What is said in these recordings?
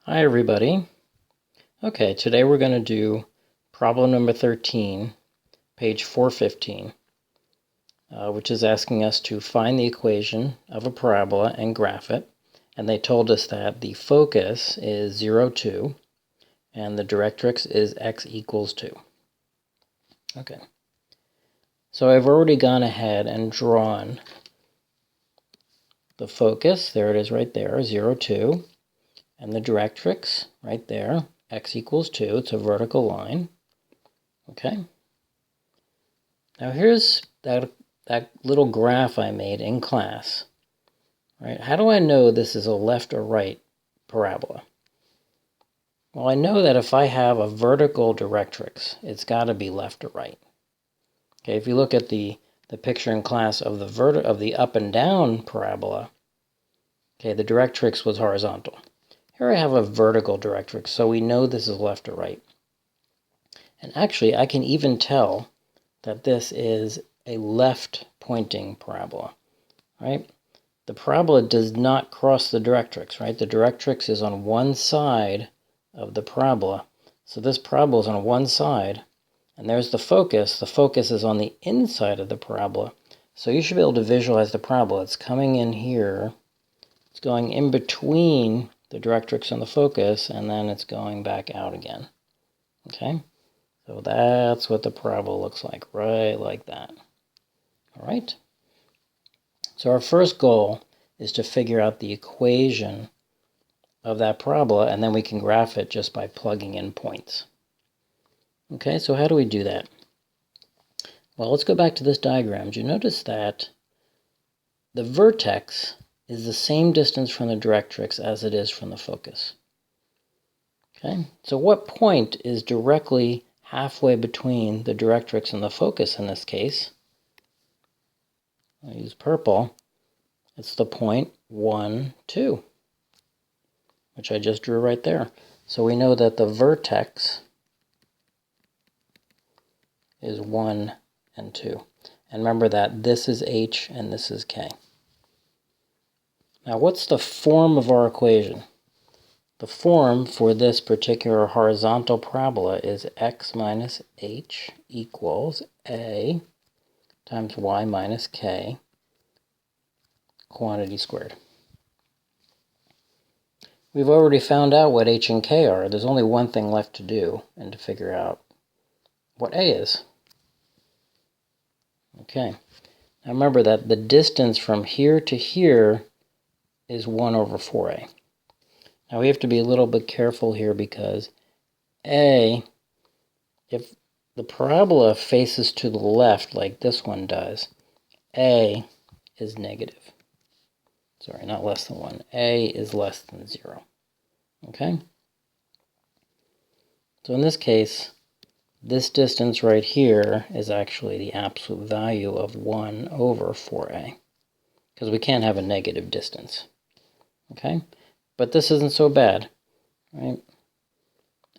Hi everybody. Okay, today we're going to do problem number 13, page 415, which is asking us to find the equation of a parabola and graph it. And they told us that the focus is 0, 2, and the directrix is x equals 2. Okay, so I've already gone ahead and drawn the focus. There it is right there, 0, 2. And the directrix right there, x equals 2. It's a vertical line. Okay. Now here's that little graph I made in class. Right? How do I know this is a left or right parabola? Well, I know that if I have a vertical directrix, it's got to be left or right. Okay, if you look at the picture in class of the up and down parabola, okay, the directrix was horizontal. Here I have a vertical directrix, so we know this is left or right. And actually, I can even tell that this is a left pointing parabola, right? The parabola does not cross the directrix, right? The directrix is on one side of the parabola. So this parabola is on one side, and there's the focus. The focus is on the inside of the parabola. So you should be able to visualize the parabola. It's coming in here. It's going in between the directrix and the focus, and then it's going back out again. Okay? So that's what the parabola looks like, right like that. All right? So our first goal is to figure out the equation of that parabola, and then we can graph it just by plugging in points. Okay, so how do we do that? Well, let's go back to this diagram. Do you notice that the vertex is the same distance from the directrix as it is from the focus? Okay, so what point is directly halfway between the directrix and the focus in this case? I'll use purple. It's the point 1, 2, which I just drew right there. So we know that the vertex is 1 and 2. And remember that this is h and this is k. Now what's the form of our equation? The form for this particular horizontal parabola is x minus h equals a times y minus k quantity squared. We've already found out what h and k are. There's only one thing left to do, and to figure out what a is. Okay, now remember that the distance from here to here is 1 over 4a. Now we have to be a little bit careful here because a, if the parabola faces to the left like this one does, a is negative. Sorry, not less than 1. A is less than 0. Okay? So in this case, this distance right here is actually the absolute value of 1 over 4a, because we can't have a negative distance. Okay? But this isn't so bad, right?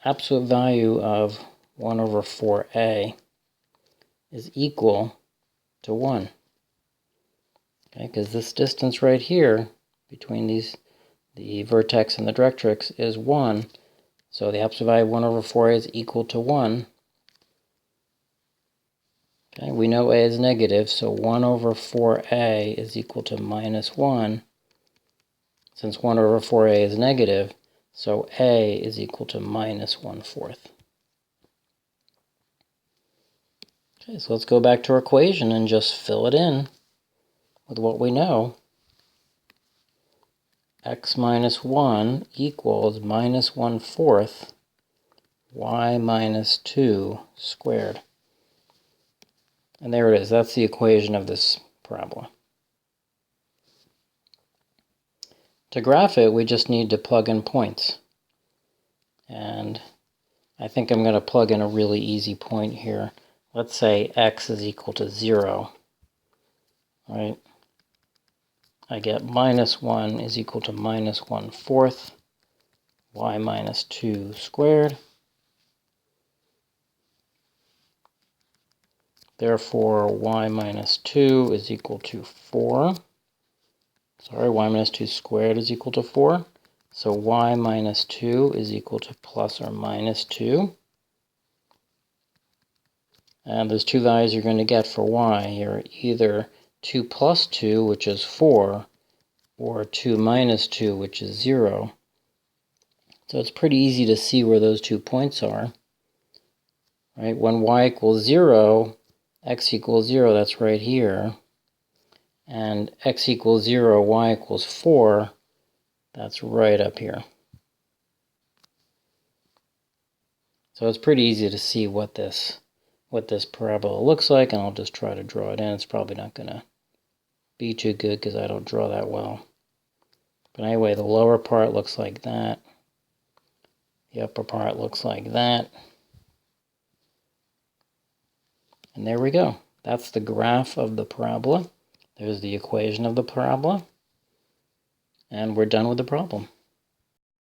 Absolute value of 1 over 4a is equal to 1. Okay, because this distance right here between the vertex and the directrix is 1. So the absolute value of 1 over 4a is equal to 1. Okay, we know a is negative, so 1 over 4a is equal to minus 1. Since 1 over 4a is negative, so a is equal to minus 1/4. Okay, so let's go back to our equation and just fill it in with what we know. X minus 1 equals minus 1/4 y minus 2 squared. And there it is. That's the equation of this parabola. To graph it, we just need to plug in points. And I think I'm going to plug in a really easy point here. Let's say x is equal to 0, right? I get minus 1 is equal to minus 1/4 y minus 2 squared. Therefore, y minus 2 is equal to 4. Sorry, y minus 2 squared is equal to 4. So y minus 2 is equal to plus or minus 2. And there's two values you're going to get for y here, either 2 plus 2, which is 4, or 2 minus 2, which is 0. So it's pretty easy to see where those 2 points are. Right? When y equals 0, x equals 0, that's right here. And x equals 0, y equals 4, that's right up here. So it's pretty easy to see what this parabola looks like, and I'll just try to draw it in. It's probably not going to be too good because I don't draw that well. But anyway, the lower part looks like that. The upper part looks like that. And there we go. That's the graph of the parabola. There's the equation of the parabola. And we're done with the problem.